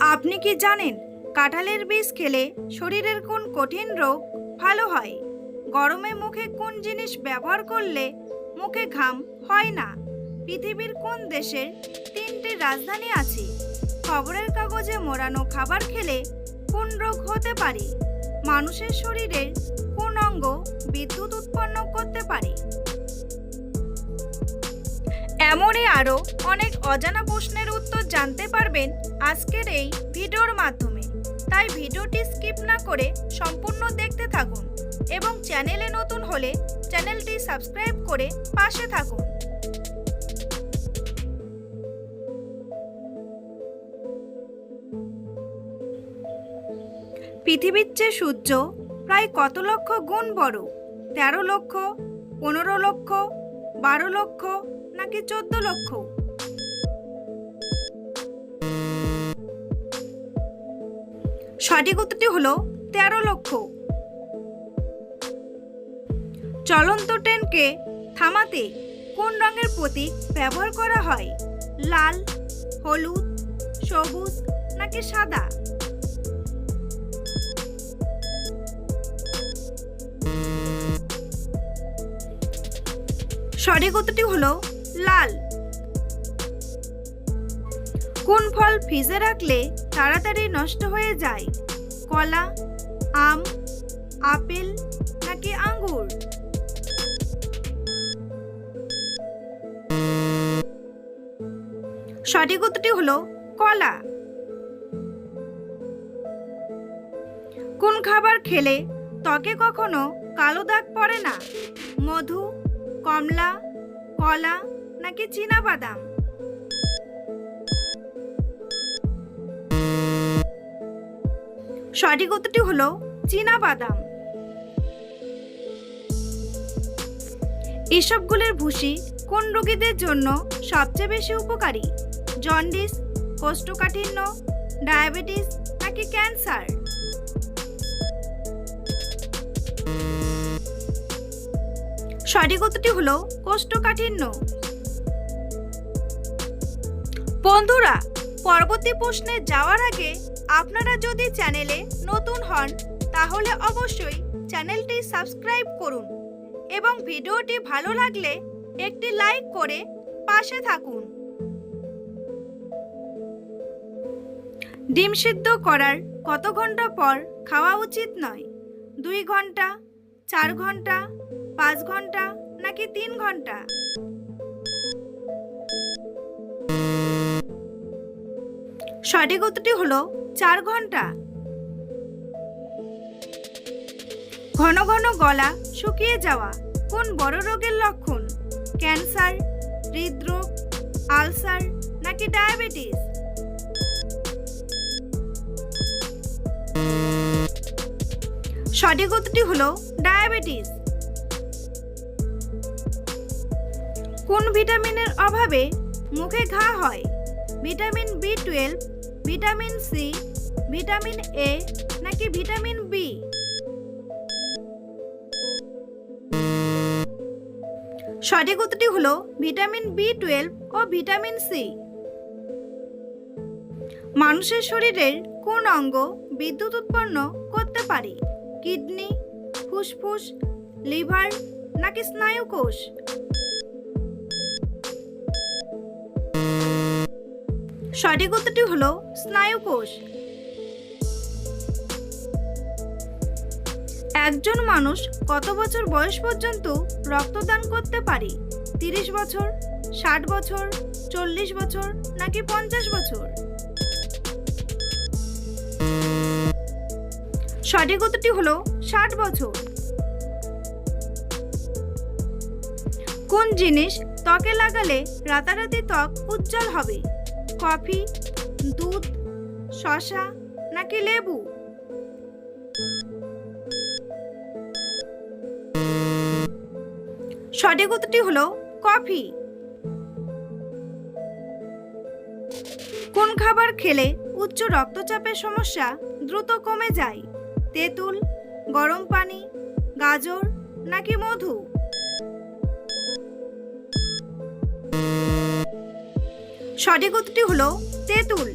আপনি কি জানেন কাঁঠালের বীজ খেলে শরীরের কোন কঠিন রোগ ভালো হয়? গরমে মুখে কোন জিনিস ব্যবহার করলে মুখে ঘাম হয় না? পৃথিবীর কোন দেশের তিনটি রাজধানী আছে? খবরের কাগজে মোড়ানো খাবার খেলে কোন রোগ হতে পারে? মানুষের শরীরের কোন অঙ্গ বিদ্যুৎ উৎপন্ন করতে পারে? এমনই আরও অনেক অজানা প্রশ্নের উত্তর জানতে পারবেন আজকের এই ভিডিওর মাধ্যমে। তাই ভিডিওটি স্কিপ না করে সম্পূর্ণ দেখতে থাকুন এবং চ্যানেলে নতুন হলে চ্যানেলটি সাবস্ক্রাইব করে পাশে থাকুন। পৃথিবীর চেয়ে সূর্য প্রায় কত লক্ষ গুণ বড়? 13 লক্ষ, 15 লক্ষ, 12 লক্ষ নাকি 14 লক্ষ? সঠিক উত্তরটি হলো 13 লক্ষ। চলন্ত ট্রেনকে থামাতে কোন রঙের প্রতীক ব্যবহার করা হয়? লাল, হলুদ, সবুজ নাকি সাদা? সঠিক উত্তরটি হলো লাল। কোন ফল ফ্রিজে রাখলে তাড়াতাড়ি নষ্ট হয়ে যায়? কলা, আম, আপেল নাকি আঙ্গুর? সঠিক উত্তরটি হলো কলা। কোন খাবার খেলে ত্বকে কখনো কালো দাগ পড়ে না? মধু, কমলা, কলা নাকি চীনাবাদাম? সঠিক উত্তরটি হলো চীনাবাদাম। এসবগুলির ভুসি কোন রোগীদের জন্য সবচেয়ে বেশি উপকারী? জন্ডিস, কোষ্ঠকাঠিন্য, ডায়াবেটিস নাকি ক্যান্সার? সঠিক উত্তরটি হলো কোষ্ঠকাঠিন্য। বন্ধুরা, পরবর্তী প্রশ্নে যাওয়ার আগে আপনারা যদি চ্যানেলে নতুন হন তাহলে অবশ্যই চ্যানেলটি সাবস্ক্রাইব করুন এবং ভিডিওটি ভালো লাগলে একটি লাইক করে পাশে থাকুন। ডিম সিদ্ধ করার কত ঘন্টা পর খাওয়া উচিত নয়? 2 ঘন্টা, 4 ঘন্টা, 5 ঘন্টা নাকি 3 ঘন্টা? সঠিক উত্তরটি হলো 4 ঘন্টা। ঘন ঘন গলা শুকিয়ে যাওয়া কোন বড় রোগের লক্ষণ? ক্যান্সার, হৃদরোগ, আলসার নাকি ডায়াবেটিস? সঠিক উত্তরটি হলো ডায়াবেটিস। কোন ভিটামিনের অভাবে মুখে ঘা হয়? Vitamin B12, vitamin C, vitamin A নাকি ভিটামিন বি? সঠিক উত্তরটি হলো ভিটামিন B12 ও ভিটামিন সি। মানুষের শরীরের কোন অঙ্গ বিদ্যুৎ উৎপন্ন করতে পারে? কিডনি, ফুসফুস, লিভার নাকি স্নায়ুকোষ? সঠিক উত্তরটি হলো স্নায়ুকোষ। একজন মানুষ কত বছর বয়স পর্যন্ত রক্তদান করতে পারে? 30 বছর, 60 বছর, 40 বছর নাকি 50 বছর? সঠিক উত্তরটি হলো 60 বছর। কোন জিনিস ত্বকে লাগালে রাতারাতি ত্বক উজ্জ্বল হবে? কফি, দুধ, শসা নাকি লেবু? সঠিক উত্তরটি হলো কফি। কোন খাবার খেলে উচ্চ রক্তচাপের সমস্যা দ্রুত কমে যায়? তেঁতুল, গরম পানি, গাজর নাকি মধু? সঠিক উত্তরটি হলো তেঁতুল।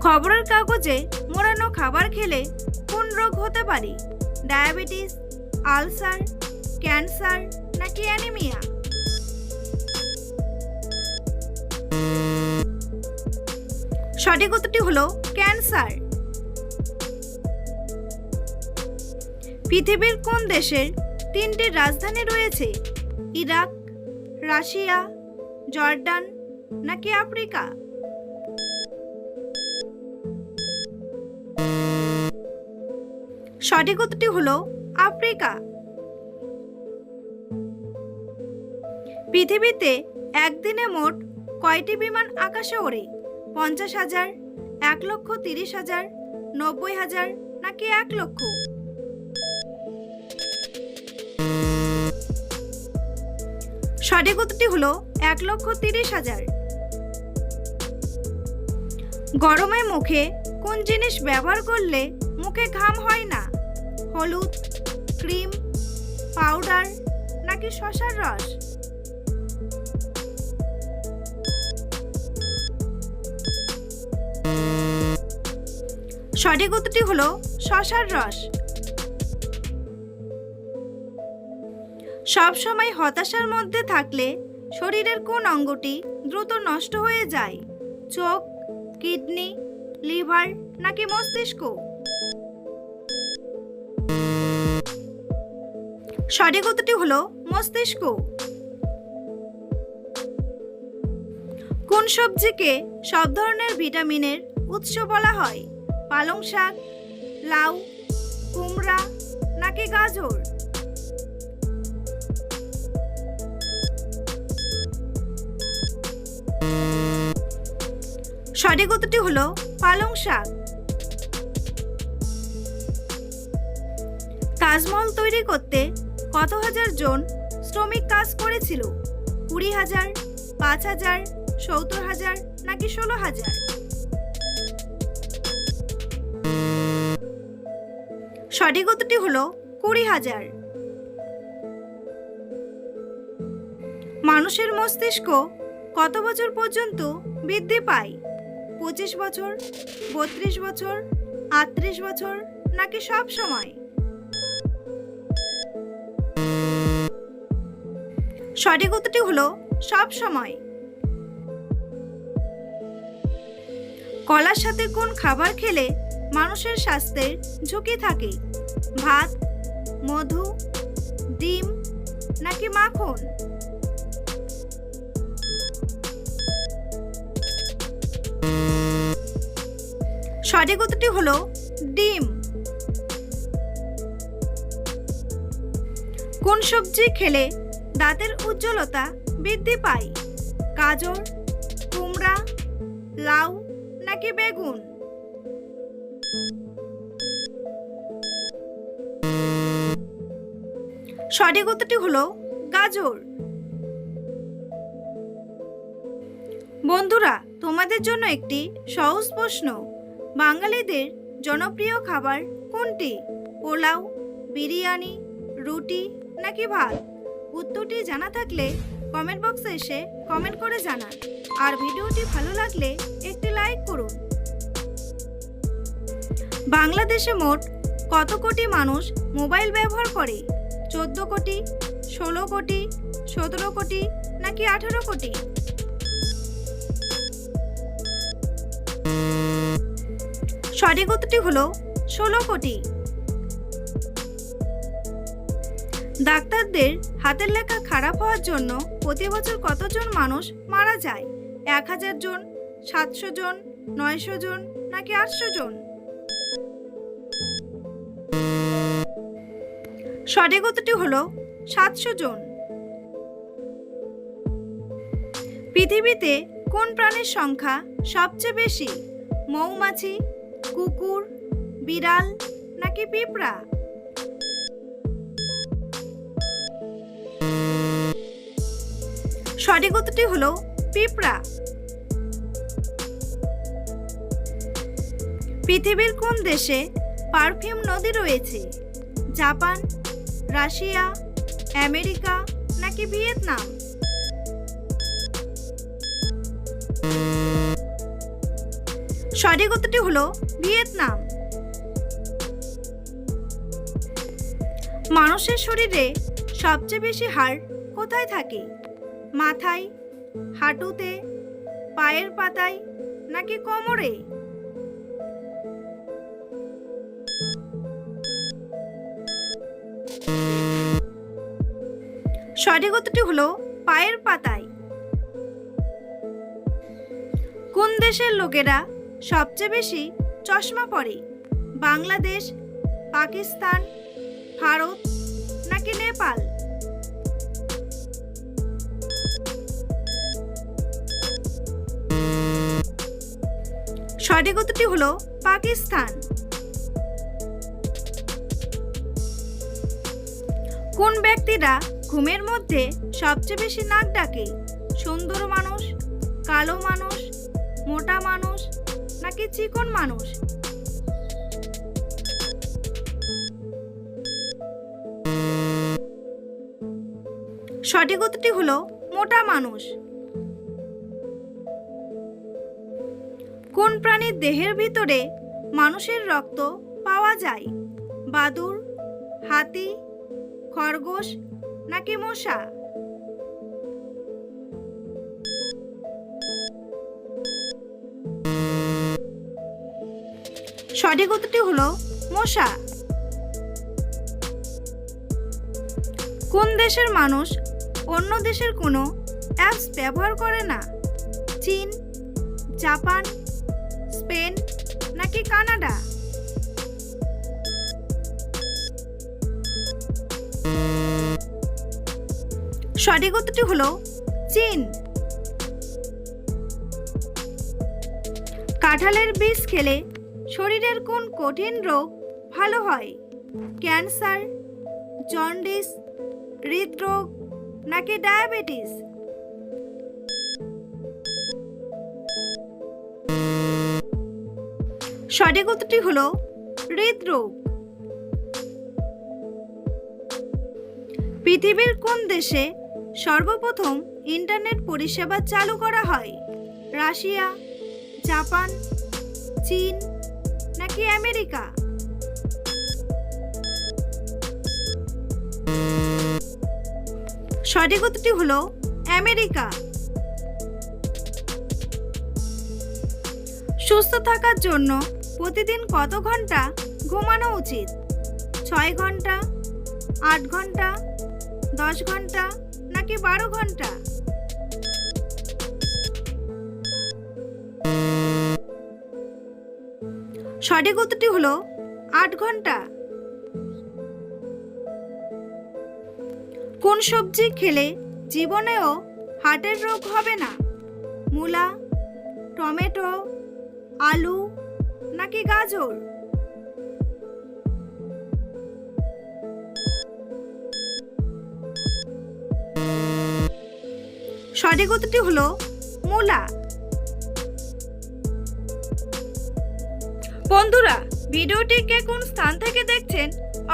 খবরের কাগজে মোড়ানো খাবার খেলে কোন রোগ হতে পারে? ডায়াবেটিস, আলসার, ক্যান্সার নাকি অ্যানিমিয়া? সঠিক উত্তরটি হলো ক্যান্সার। পৃথিবীর কোন দেশের 3টি রাজধানী রয়েছে? ইরাক, রাশিয়া, জর্ডান নাকি আফ্রিকা? সঠিক উত্তরটি হলো আফ্রিকা। পৃথিবীতে একদিনে মোট কয়টি বিমান আকাশে ওড়ে? 50,000, 1,30,000, 90,000 নাকি 1 লক্ষ? সঠিক উত্তরটি হলো 1,30,000। গরমে মুখে কোন জিনিস ব্যবহার করলে মুখে ঘাম হয় না? হলুদ, ক্রিম, পাউডার নাকি শসার রস? সঠিক উত্তরটি হলো শসার রস। সব সময় হতাশার মধ্যে থাকলে শরীরের কোন অঙ্গটি দ্রুত নষ্ট হয়ে যায়? চোখ, কিডনি, লিভার নাকি মস্তিষ্ক? সঠিক উত্তরটি হলো মস্তিষ্ক। কোন সবজিকে সব ধরনের ভিটামিনের উৎস বলা হয়? পালং শাক, লাউ, কুমড়া নাকি গাজর? সঠিক উত্তরটি হলো পালং শাক। তাজমহল তৈরি করতে কত হাজার জন শ্রমিক কাজ করেছিল? 20,000, 5,000, 70,000 নাকি 16,000? সঠিক উত্তরটি হলো 20,000। মানুষের মস্তিষ্ক কত বছর পর্যন্ত বৃদ্ধি পায়? 25 বছর, 32 বছর, 38 বছর নাকি সব সময়? সঠিক উত্তরটি হলো সব সময়। কলার সাথে কোন খাবার খেলে মানুষের স্বাস্থ্যের ঝুঁকি থাকে? ভাত, মধু, ডিম নাকি মাখন? সঠিক উত্তরটি হলো ডিম। কোন সবজি খেলে দাঁতের উজ্জ্বলতা বৃদ্ধি পায়? গাজর, কুমড়া, লাউ নাকি বেগুন? সঠিক উত্তরটি হলো গাজর। বন্ধুরা, তোমাদের জন্য একটি সহজ প্রশ্ন। বাঙালিদের জনপ্রিয় খাবার কোনটি? পোলাও, বিরিয়ানি, রুটি নাকি ভাত? উত্তরটি জানা থাকলে কমেন্ট বক্সে এসে কমেন্ট করে জানান। আর ভিডিওটি ভালো লাগলে একটি লাইক করুন। বাংলাদেশে মোট কত কোটি মানুষ মোবাইল ব্যবহার করে? 14 কোটি, 16 কোটি, 17 কোটি নাকি 18 কোটি? সঠিক উত্তরটি হলো 16 কোটি। ডাক্তারদের হাতের লেখা খারাপ হওয়ার জন্য প্রতি বছর কতজন মানুষ মারা যায়? 1000 জন, 700 জন, 900 জন নাকি 800 জন? সঠিক উত্তরটি হলো 700 জন। পৃথিবীতে কোন প্রাণীর সংখ্যা সবচেয়ে বেশি? মৌমাছি, কুকুর, বিড়াল নাকি পিঁপড়া? সঠিক উত্তরটি হলো পিঁপড়া। পৃথিবীর কোন দেশে পারফিউম নদী রয়েছে? জাপান, রাশিয়া, আমেরিকা নাকি ভিয়েতনাম? সঠিক উত্তরটি হলো ভিয়েতনাম। মানুষের শরীরে সবচেয়ে বেশি হাড় কোথায় থাকে? মাথায়, হাঁটুতে, পায়ের পাতায় নাকি কোমরে? সঠিক উত্তরটি হলো পায়ের পাতায়। কোন দেশের লোকেরা সবচেয়ে বেশি চশমা পরে? বাংলাদেশ, পাকিস্তান, ভারত নাকি নেপাল? সঠিক উত্তরটি হলো পাকিস্তান। কোন ব্যক্তিরা ঘুমের মধ্যে সবচেয়ে বেশি নাক ডাকে? সুন্দর মানুষ, কালো মানুষ, মোটা মানুষ নাকি চিকন মানুষ? সঠিক উত্তরটি হলো মোটা মানুষ। কোন প্রাণীর দেহের ভিতরে মানুষের রক্ত পাওয়া যায়? বাদুড়, হাতি, খরগোশ নাকি মশা? সঠিক উত্তরটি হলো মশা। কোন দেশের মানুষ অন্য দেশের কোনো অ্যাপস ব্যবহার করে না? চীন, জাপান, স্পেন নাকি কানাডা? সঠিক উত্তরটি হলো চীন। কাঁঠালের বীজ খেলে শরীরের কোন কঠিন রোগ ভালো হয়? ক্যান্সার, জন্ডিস, হৃদরোগ নাকি ডায়াবেটিস? সঠিক উত্তরটি হলো হৃদরোগ। পৃথিবীর কোন দেশে সর্বপ্রথম ইন্টারনেট পরিষেবা চালু করা হয়? রাশিয়া, জাপান, চীন নাকি আমেরিকা? সঠিক উত্তরটি হলো আমেরিকা। সুস্থ থাকার জন্য প্রতিদিন কত ঘন্টা ঘুমানো উচিত? 6 ঘন্টা, 8 ঘন্টা, 10 ঘন্টা নাকি 12 ঘন্টা? সঠিক উত্তরটি হলো 8 ঘন্টা। কোন সবজি খেলে জীবনেও হার্টের রোগ হবে না? মূলা, টমেটো, আলু নাকি গাজর? সঠিক উত্তরটি হলো মূলা। বন্ধুরা, ভিডিওটি কে কোন স্থান থেকে দেখছেন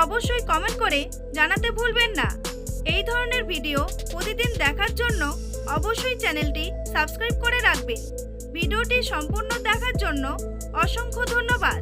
অবশ্যই কমেন্ট করে জানাতে ভুলবেন না। এই ধরনের ভিডিও প্রতিদিন দেখার জন্য অবশ্যই চ্যানেলটি সাবস্ক্রাইব করে রাখবেন। ভিডিওটি সম্পূর্ণ দেখার জন্য অসংখ্য ধন্যবাদ।